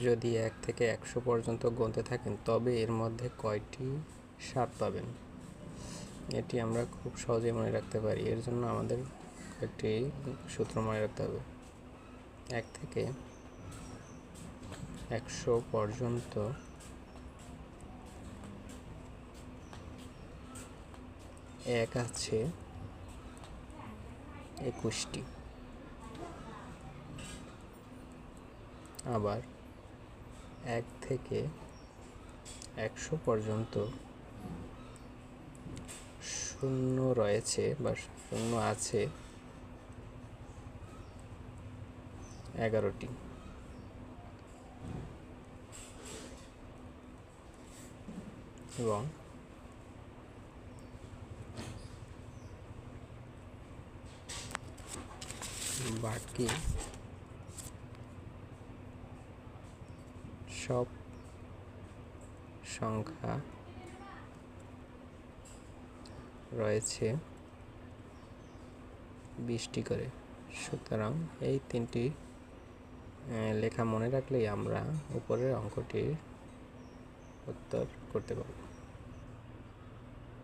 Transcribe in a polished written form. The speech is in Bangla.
যদি 1 থেকে 100 পর্যন্ত গুনতে থাকেন তবে এর মধ্যে কয়টি 7 পাবেন? এটি আমরা খুব সহজেই মনে রাখতে পারি। এর জন্য আমাদের একটি সূত্র মনে রাখতে হবে। 1 থেকে 100 পর্যন্ত এক আছে 21টি। আবার 1 থেকে 100 পর্যন্ত শূন্য রয়েছে বা শূন্য আছে 11টি। এবং বাকি সব সংখ্যা রয়েছে 20টি করে। সুতরাং এই 3টি লেখা মনে রাখলেই আমরা উপরের অঙ্কটির উত্তর করতে পারব।